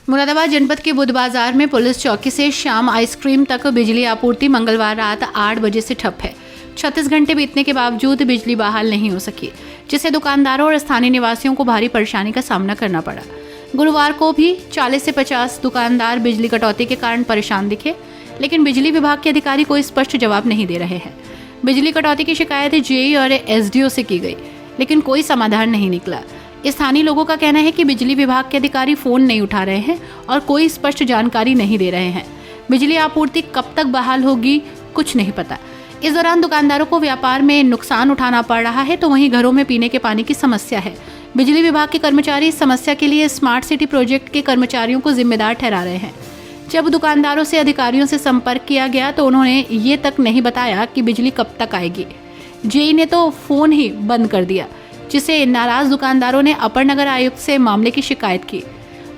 मुरादाबाद जनपद के बुध बाजार में पुलिस चौकी से शाम आइसक्रीम तक बिजली आपूर्ति मंगलवार रात 8 बजे से ठप है। 36 घंटे बीतने के बावजूद बिजली बहाल नहीं हो सकी, जिससे दुकानदारों और स्थानीय निवासियों को भारी परेशानी का सामना करना पड़ा। गुरुवार को भी 40 से 50 दुकानदार बिजली कटौती के कारण परेशान दिखे, लेकिन बिजली विभाग के अधिकारी कोई स्पष्ट जवाब नहीं दे रहे हैं। बिजली कटौती की शिकायत जेई और एसडीओ से की गई, लेकिन कोई समाधान नहीं निकला। स्थानीय लोगों का कहना है कि बिजली विभाग के अधिकारी फोन नहीं उठा रहे हैं और कोई स्पष्ट जानकारी नहीं दे रहे हैं। बिजली आपूर्ति कब तक बहाल होगी, कुछ नहीं पता। इस दौरान दुकानदारों को व्यापार में नुकसान उठाना पड़ रहा है, तो वहीं घरों में पीने के पानी की समस्या है। बिजली विभाग के कर्मचारी इस समस्या के लिए स्मार्ट सिटी प्रोजेक्ट के कर्मचारियों को जिम्मेदार ठहरा रहे हैं। जब दुकानदारों से अधिकारियों से संपर्क किया गया तो उन्होंने ये तक नहीं बताया कि बिजली कब तक आएगी। जेई ने तो फोन ही बंद कर दिया, जिससे नाराज दुकानदारों ने अपर नगर आयुक्त से मामले की शिकायत की।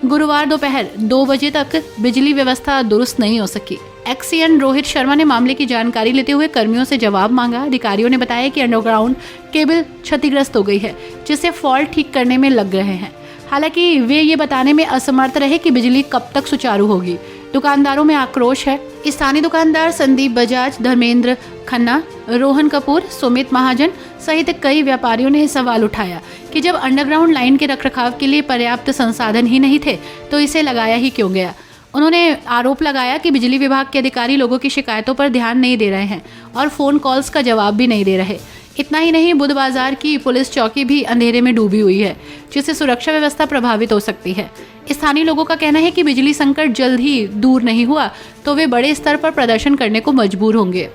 गुरुवार दोपहर 2 बजे तक बिजली व्यवस्था दुरुस्त नहीं हो सकी। एक्सीएन रोहित शर्मा ने मामले की जानकारी लेते हुए कर्मियों से जवाब मांगा। अधिकारियों ने बताया कि अंडरग्राउंड केबल क्षतिग्रस्त हो गई है, जिससे फॉल्ट ठीक करने में लग रहे हैं। हालांकि वे ये बताने में असमर्थ रहे कि बिजली कब तक सुचारू होगी। दुकानदारों में आक्रोश है। स्थानीय दुकानदार संदीप बजाज, धर्मेंद्र खन्ना, रोहन कपूर, सुमित महाजन सहित कई व्यापारियों ने सवाल उठाया कि जब अंडरग्राउंड लाइन के रखरखाव के लिए पर्याप्त संसाधन ही नहीं थे तो इसे लगाया ही क्यों गया। उन्होंने आरोप लगाया कि बिजली विभाग के अधिकारी लोगों की शिकायतों पर ध्यान नहीं दे रहे हैं और फोन कॉल्स का जवाब भी नहीं दे रहे। इतना ही नहीं, बुध बाजार की पुलिस चौकी भी अंधेरे में डूबी हुई है, जिससे सुरक्षा व्यवस्था प्रभावित हो सकती है। स्थानीय लोगों का कहना है कि बिजली संकट जल्द ही दूर नहीं हुआ तो वे बड़े स्तर पर प्रदर्शन करने को मजबूर होंगे।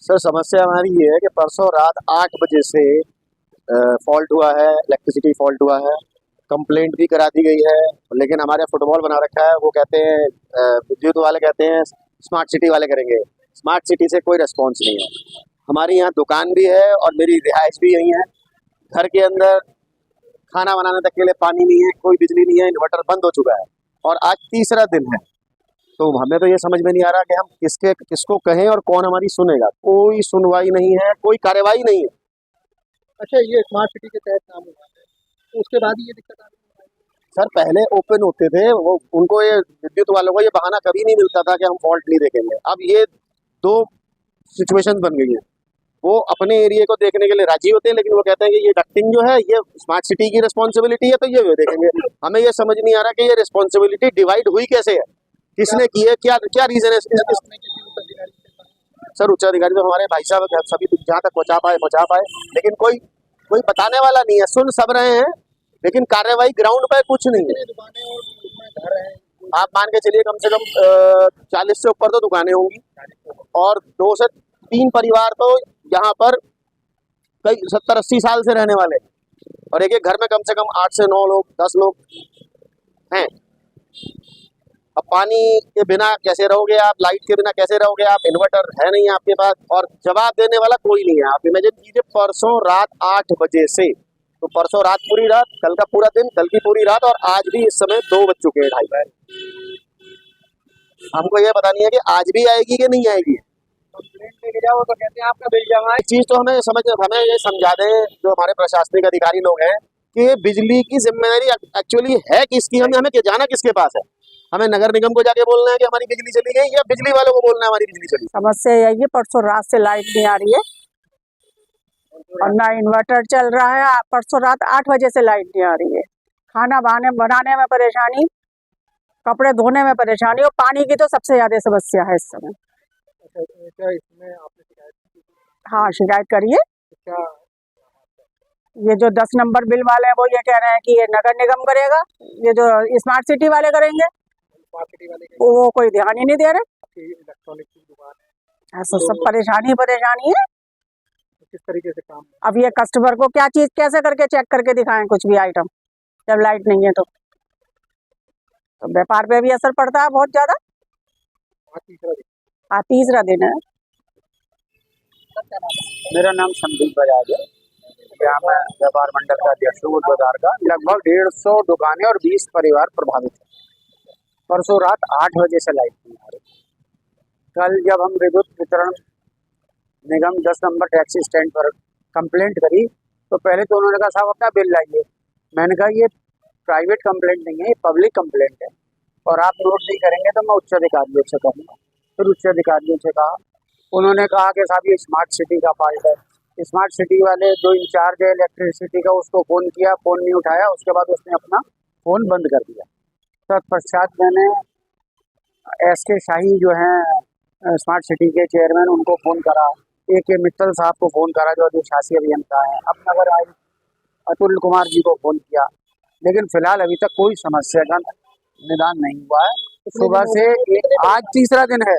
सर, समस्या हमारी ये है कि परसों रात 8 बजे से फॉल्ट हुआ है, इलेक्ट्रिसिटी फॉल्ट हुआ है। कंप्लेंट भी करा दी गई है, लेकिन हमारे फुटबॉल बना रखा है। वो कहते हैं विद्युत वाले कहते हैं स्मार्ट सिटी वाले करेंगे। स्मार्ट सिटी से कोई रिस्पॉन्स नहीं है। हमारी यहाँ दुकान भी है और मेरी रिहाइश भी यही है। घर के अंदर खाना बनाने तक के लिए पानी नहीं है, कोई बिजली नहीं है, इन्वर्टर बंद हो चुका है और आज तीसरा दिन है। तो हमें तो ये समझ में नहीं आ रहा कि हम किसको कहें और कौन हमारी सुनेगा। कोई सुनवाई नहीं है, कोई कार्रवाई नहीं है। अच्छा, ये स्मार्ट सिटी के तहत काम हुआ है, तो उसके बाद ये दिक्कत आ रही है? सर, पहले ओपन होते थे, वो उनको ये विद्युत वालों को ये बहाना कभी नहीं मिलता था कि हम फॉल्ट नहीं देखेंगे। अब ये 2 सिचुएशन बन गई है। वो अपने एरिया को देखने के लिए राजी होते हैं, लेकिन वो कहते हैं कि ये डक्टिंग जो है ये स्मार्ट सिटी की रिस्पॉन्सिबिलिटी है, तो ये वो देखेंगे। हमें ये समझ नहीं आ रहा कि ये रिस्पॉन्सिबिलिटी डिवाइड हुई कैसे है, किसने की है, क्या रीजन है। सर, उच्च अधिकारी तो हमारे भाई साहब सभी जहाँ तक पहुँचा पाए, लेकिन कोई बताने वाला नहीं है। सुन सब रहे हैं, लेकिन कार्रवाई ग्राउंड पर कुछ नहीं है। आप मान के चलिए कम से कम 40 से ऊपर तो दुकानें होंगी और 2 से 3 परिवार तो यहाँ पर कई 70-80 साल से रहने वाले, और एक घर में कम से कम 8 से 9 लोग, 10 लोग हैं। अब पानी के बिना कैसे रहोगे आप, लाइट के बिना कैसे रहोगे आप, इन्वर्टर है नहीं आपके पास और जवाब देने वाला कोई नहीं है। आप इमेजिन कीजिए, परसों रात 8 बजे से, तो परसों रात पूरी रात, कल का पूरा दिन, कल की पूरी रात, और आज भी इस समय 2 बज चुके हैं, 2:30। हमको ये पता नहीं है कि आज भी आएगी कि नहीं आएगी। कंप्लेंट लेके जाओ तो कहते हैं आपका बिल जमा है। एक चीज तो हमें ये समझा दें जो हमारे प्रशासनिक अधिकारी लोग हैं कि बिजली की जिम्मेदारी एक्चुअली है किसकी, हमें जाना किसके पास है। हमें नगर निगम को जाके बोलना है कि हमारी बिजली चली गई, या बिजली वालों को बोलना है हमारी बिजली चली। समस्या यही है, परसों रात से लाइट नहीं आ रही है और ना इन्वर्टर चल रहा है। परसों रात 8 बजे से लाइट नहीं आ रही है। खाना बनाने में परेशानी, कपड़े धोने में परेशानी और पानी की तो सबसे ज्यादा समस्या है इस समय। क्या इसमें आपने शिकायत की? हाँ, शिकायत करिए। क्या ये जो 10 नंबर बिल वाले हैं वो ये कह रहे हैं कि ये नगर निगम करेगा, ये जो स्मार्ट सिटी वाले करेंगे, स्मार्ट सिटी वाले वो कोई ध्यान ही नहीं दे रहे। इलेक्ट्रॉनिक की दुकान है, ऐसा सब परेशानी है। किस तरीके से काम? अब ये कस्टमर को क्या चीज कैसे करके चेक करके दिखाएं कुछ भी आइटम, जब लाइट नहीं है तो व्यापार पे भी असर पड़ता है बहुत ज्यादा। तीसरा दिन है। मेरा नाम संदीप बजाज है। यहाँ मैं व्यापार मंडल का अध्यक्ष हूँ बाजार का। लगभग 150 दुकानें और 20 परिवार प्रभावित हैं। परसों रात 8 बजे से लाइट नहीं आ रही। कल जब हम विद्युत वितरण निगम 10 नंबर टैक्सी स्टैंड पर कंप्लेंट करी तो पहले तो उन्होंने कहा साहब अपना बिल लाइए। मैंने कहा ये प्राइवेट कंप्लेंट नहीं है, ये पब्लिक कंप्लेंट है। और आप नोट नहीं करेंगे तो मैं उच्च अधिकारियों से कहूँगा। फिर उच्च अधिकारियों से कहा, उन्होंने कहा कि साहब ये स्मार्ट सिटी का फाल्ट है। स्मार्ट सिटी वाले जो इंचार्ज है इलेक्ट्रिसिटी का उसको फ़ोन किया, फ़ोन नहीं उठाया, उसके बाद उसने अपना फ़ोन बंद कर दिया। तत्पश्चात मैंने SK शाही जो हैं स्मार्ट सिटी के चेयरमैन उनको फ़ोन करा, AK मित्तल साहब को फ़ोन करा जो अधिशासी अभियंता हैं, अपनगर आयुक्त अतुल कुमार जी को फ़ोन किया, लेकिन फ़िलहाल अभी तक कोई समस्या का निदान नहीं हुआ है। सुबह से आज तीसरा दिन है,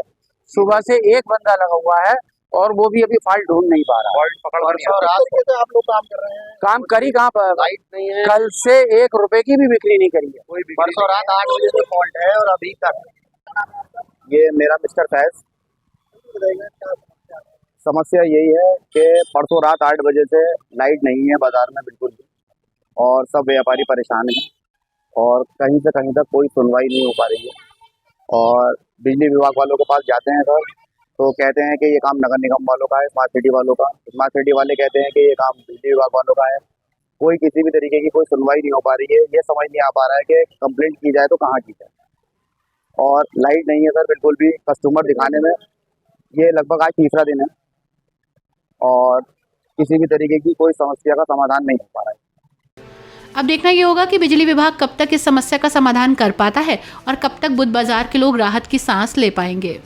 सुबह से एक बंदा लगा हुआ है और वो भी अभी फाल्ट ढूंढ नहीं पा रहा। परसों रात से तो आप लोग काम कर रहे हैं, काम करी कहाँ पर, लाइट नहीं है, कल से 1 रुपए की भी बिक्री नहीं करी है। परसों रात 8 बजे से फॉल्ट है और अभी तक। ये मेरा मिस्टर फैज। बताइएगा क्या समस्या है? समस्या यही है कि परसों रात 8 बजे से लाइट नहीं है बाजार में बिल्कुल भी, और सब व्यापारी परेशान हैं और कहीं से कहीं तक कोई सुनवाई नहीं हो पा रही है। और बिजली विभाग वालों के पास जाते हैं सर तो कहते हैं कि ये काम नगर निगम वालों का है, स्मार्ट सिटी वालों का। स्मार्ट सिटी वाले कहते हैं कि ये काम बिजली विभाग वालों का है। कोई किसी भी तरीके की कोई सुनवाई नहीं हो पा रही है। ये समझ नहीं आ पा रहा है कि कंप्लेंट की जाए तो कहाँ की जाए। और लाइट नहीं है सर बिल्कुल भी, कस्टमर दिखाने में ये लगभग आज तीसरा दिन है और किसी भी तरीके की कोई समस्या का समाधान नहीं हो पा रहा है। अब देखना ये होगा कि बिजली विभाग कब तक इस समस्या का समाधान कर पाता है और कब तक बुध बाजार के लोग राहत की सांस ले पाएंगे।